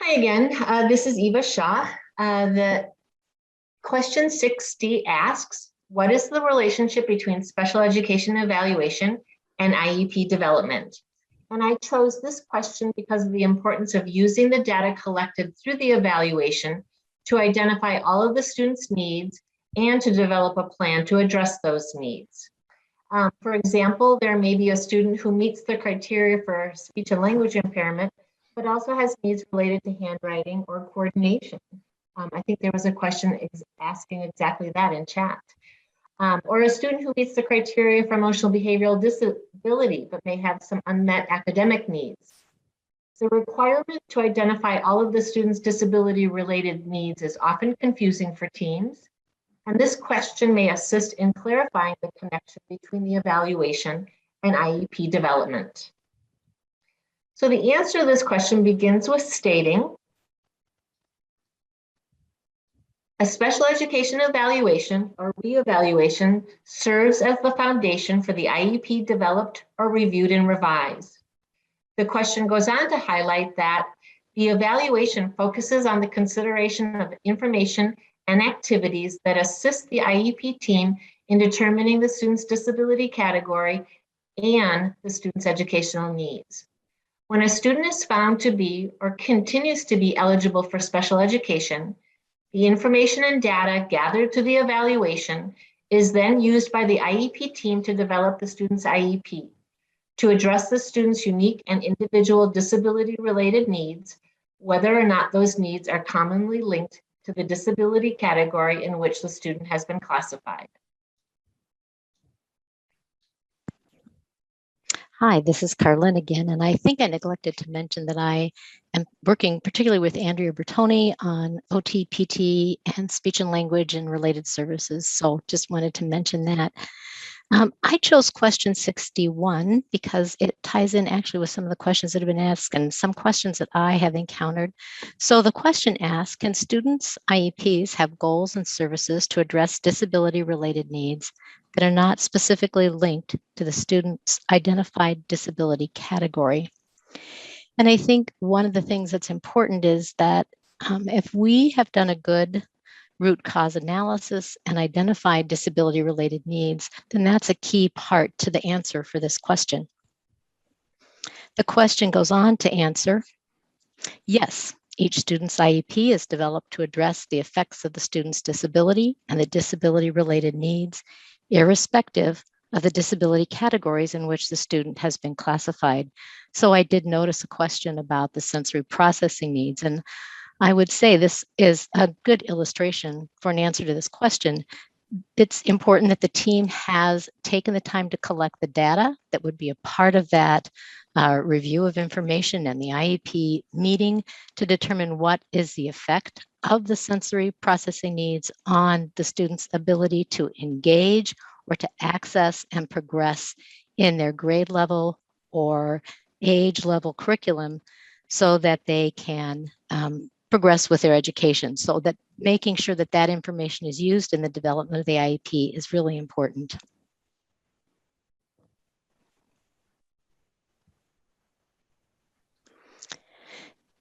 Hi again, this is Eva Shaw. The question 60 asks, what is the relationship between special education evaluation and IEP development? And I chose this question because of the importance of using the data collected through the evaluation to identify all of the students' needs and to develop a plan to address those needs. For example, there may be a student who meets the criteria for speech and language impairment, but also has needs related to handwriting or coordination. I think there was a question asking exactly that in chat. Or a student who meets the criteria for emotional behavioral disability, but may have some unmet academic needs. The requirement to identify all of the students' disability-related needs is often confusing for teams, and this question may assist in clarifying the connection between the evaluation and IEP development. So the answer to this question begins with stating, a special education evaluation or reevaluation serves as the foundation for the IEP developed or reviewed and revised. The question goes on to highlight that the evaluation focuses on the consideration of information and activities that assist the IEP team in determining the student's disability category and the student's educational needs. When a student is found to be or continues to be eligible for special education, the information and data gathered through the evaluation is then used by the IEP team to develop the student's IEP, to address the student's unique and individual disability-related needs, whether or not those needs are commonly linked to the disability category in which the student has been classified. Hi, this is Carlin again, and I think I neglected to mention that I am working particularly with Andrea Bertoni on OT, PT, and speech and language and related services, so just wanted to mention that. I chose question 61 because it ties in actually with some of the questions that have been asked and some questions that I have encountered. So the question asks, can students' IEPs have goals and services to address disability-related needs that are not specifically linked to the student's identified disability category? And I think one of the things that's important is that if we have done a good root cause analysis and identify disability-related needs, then that's a key part to the answer for this question. The question goes on to answer, yes, each student's IEP is developed to address the effects of the student's disability and the disability-related needs, irrespective of the disability categories in which the student has been classified. So I did notice a question about the sensory processing needs, and I would say this is a good illustration for an answer to this question. It's important that the team has taken the time to collect the data that would be a part of that review of information and the IEP meeting to determine what is the effect of the sensory processing needs on the student's ability to engage or to access and progress in their grade level or age level curriculum so that they can progress with their education. So that making sure that that information is used in the development of the IEP is really important.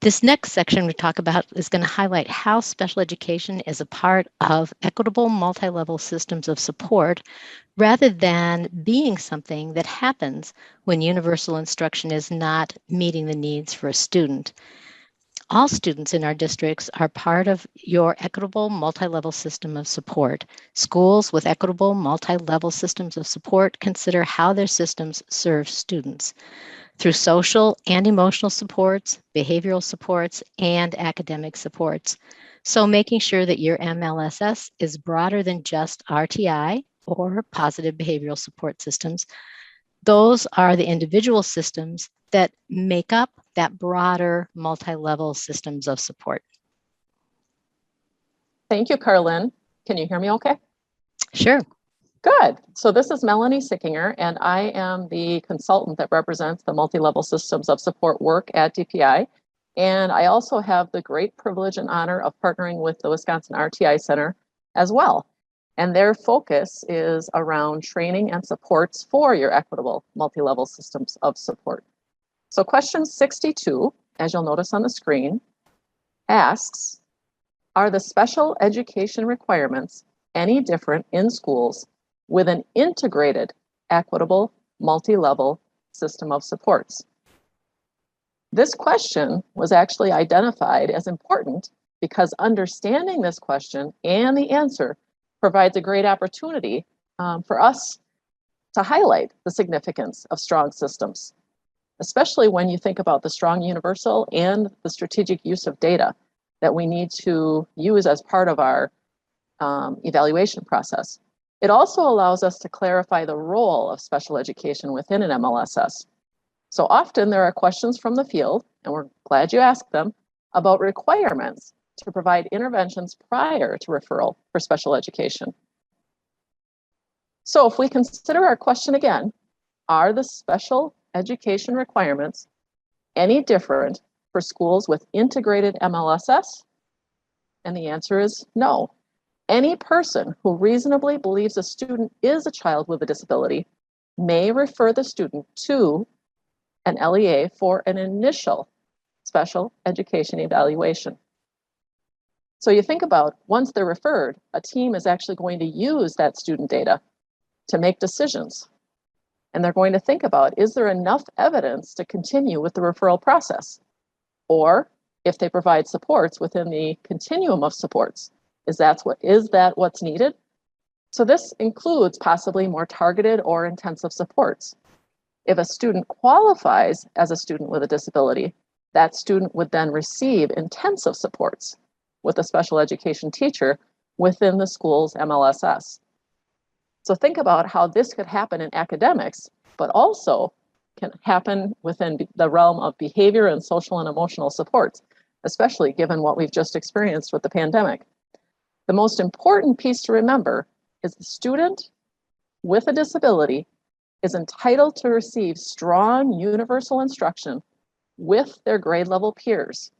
This next section we talk about is going to highlight how special education is a part of equitable multi-level systems of support rather than being something that happens when universal instruction is not meeting the needs for a student. All students in our districts are part of your equitable multi-level system of support. Schools with equitable multi-level systems of support consider how their systems serve students through social and emotional supports, behavioral supports, and academic supports. So making sure that your MLSS is broader than just RTI or positive behavioral support systems. Those are the individual systems that make up that broader multi-level systems of support. Thank you, Carlin. Can you hear me okay? Sure. Good. So this is Melanie Sickinger, and I am the consultant that represents the multi-level systems of support work at DPI. And I also have the great privilege and honor of partnering with the Wisconsin RTI Center as well. And their focus is around training and supports for your equitable multi-level systems of support. So question 62, as you'll notice on the screen, asks, are the special education requirements any different in schools with an integrated, equitable, multi-level system of supports? This question was actually identified as important because understanding this question and the answer provides a great opportunity for us to highlight the significance of strong systems, especially when you think about the strong universal and the strategic use of data that we need to use as part of our evaluation process. It also allows us to clarify the role of special education within an MLSS. So often there are questions from the field, and we're glad you asked them, about requirements to provide interventions prior to referral for special education. So if we consider our question again, are the special education requirements any different for schools with integrated MLSS? And the answer is no. Any person who reasonably believes a student is a child with a disability may refer the student to an LEA for an initial special education evaluation. So you think about, once they're referred, a team is actually going to use that student data to make decisions. And they're going to think about, is there enough evidence to continue with the referral process? Or if they provide supports within the continuum of supports, is that what's needed? So this includes possibly more targeted or intensive supports. If a student qualifies as a student with a disability, that student would then receive intensive supports with a special education teacher within the school's MLSS. So think about how this could happen in academics, but also can happen within the realm of behavior and social and emotional supports, especially given what we've just experienced with the pandemic. The most important piece to remember is the student with a disability is entitled to receive strong universal instruction with their grade level peers.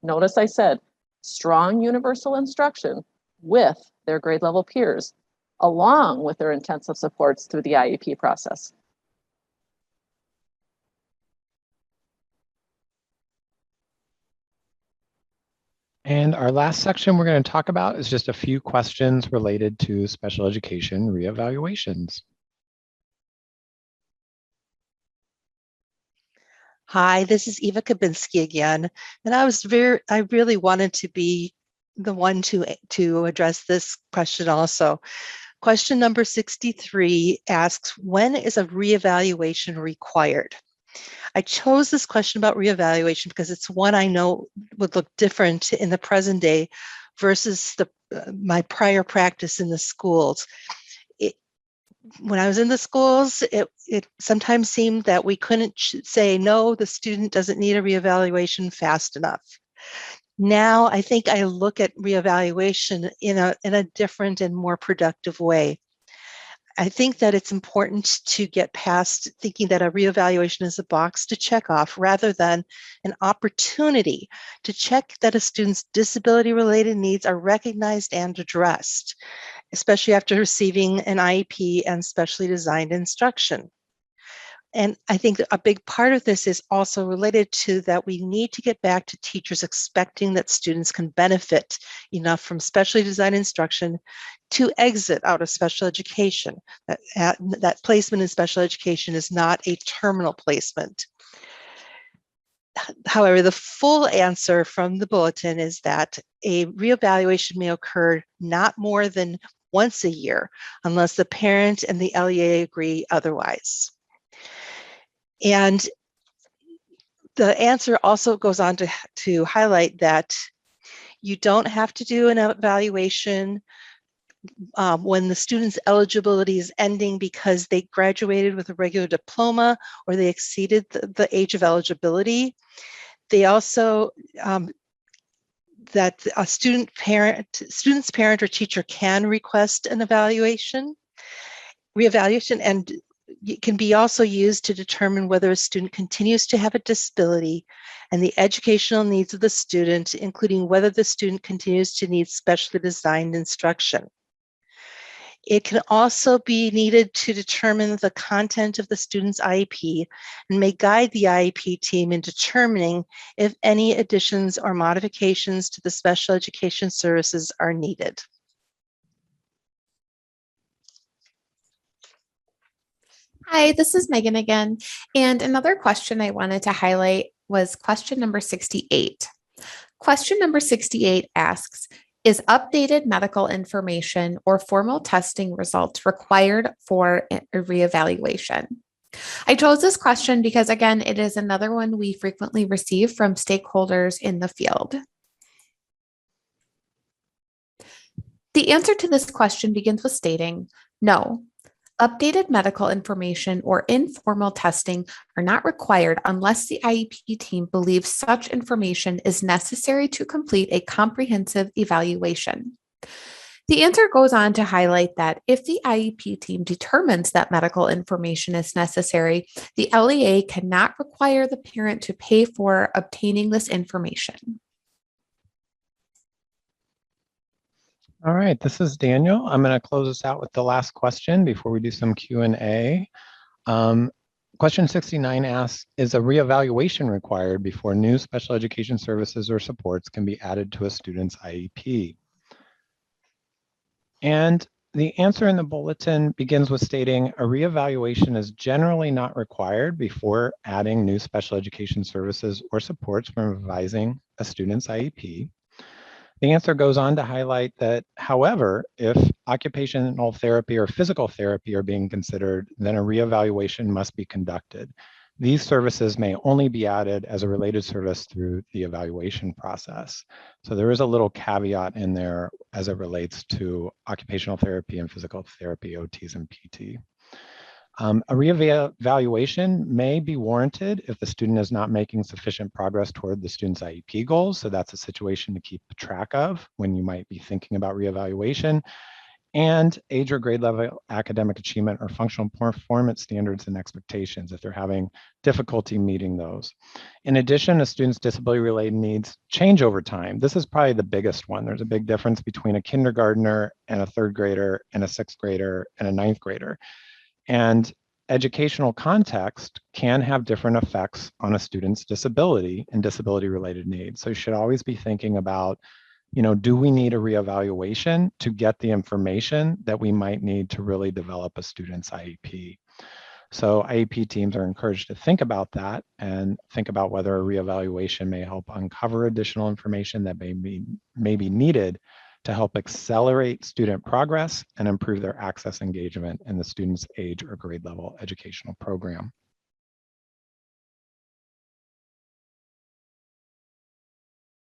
Notice I said strong universal instruction with their grade level peers, along with their intensive supports through the IEP process. And our last section we're going to talk about is just a few questions related to special education reevaluations. Hi, this is Eva Kabinski again, and I really wanted to be the one to address this question also. Question number 63 asks, when is a reevaluation required? I chose this question about reevaluation because it's one I know would look different in the present day versus my prior practice in the schools. When I was in the schools, it sometimes seemed that we couldn't say, no, the student doesn't need a reevaluation fast enough. Now, I think I look at reevaluation in a different and more productive way. I think that it's important to get past thinking that a reevaluation is a box to check off rather than an opportunity to check that a student's disability-related needs are recognized and addressed, especially after receiving an IEP and specially designed instruction. And I think that a big part of this is also related to that we need to get back to teachers expecting that students can benefit enough from specially designed instruction to exit out of special education. That placement in special education is not a terminal placement. However, the full answer from the bulletin is that a reevaluation may occur not more than once a year unless the parent and the LEA agree otherwise. And the answer also goes on to highlight that you don't have to do an evaluation when the student's eligibility is ending because they graduated with a regular diploma or they exceeded the age of eligibility. They also, that a student's parent or teacher can request an reevaluation, and it can be also used to determine whether a student continues to have a disability and the educational needs of the student, including whether the student continues to need specially designed instruction. It can also be needed to determine the content of the student's IEP and may guide the IEP team in determining if any additions or modifications to the special education services are needed. Hi, this is Megan again. And another question I wanted to highlight was question number 68. Question number 68 asks, is updated medical information or formal testing results required for a reevaluation? I chose this question because, again, it is another one we frequently receive from stakeholders in the field. The answer to this question begins with stating, no. Updated medical information or informal testing are not required unless the IEP team believes such information is necessary to complete a comprehensive evaluation. The answer goes on to highlight that if the IEP team determines that medical information is necessary, the LEA cannot require the parent to pay for obtaining this information. All right, this is Daniel. I'm going to close us out with the last question before we do some Q&A. Question 69 asks, is a reevaluation required before new special education services or supports can be added to a student's IEP? And the answer in the bulletin begins with stating a reevaluation is generally not required before adding new special education services or supports when revising a student's IEP. The answer goes on to highlight that, however, if occupational therapy or physical therapy are being considered, then a reevaluation must be conducted. These services may only be added as a related service through the evaluation process. So there is a little caveat in there as it relates to occupational therapy and physical therapy, OTs and PT. A reevaluation may be warranted if the student is not making sufficient progress toward the student's IEP goals. So that's a situation to keep track of when you might be thinking about reevaluation. And age or grade level academic achievement or functional performance standards and expectations if they're having difficulty meeting those. In addition, a student's disability-related needs change over time. This is probably the biggest one. There's a big difference between a kindergartner and a third grader and a sixth grader and a ninth grader. And educational context can have different effects on a student's disability and disability-related needs. So you should always be thinking about, do we need a reevaluation to get the information that we might need to really develop a student's IEP? So IEP teams are encouraged to think about that and think about whether a reevaluation may help uncover additional information that may be needed to help accelerate student progress and improve their access engagement in the student's age or grade level educational program.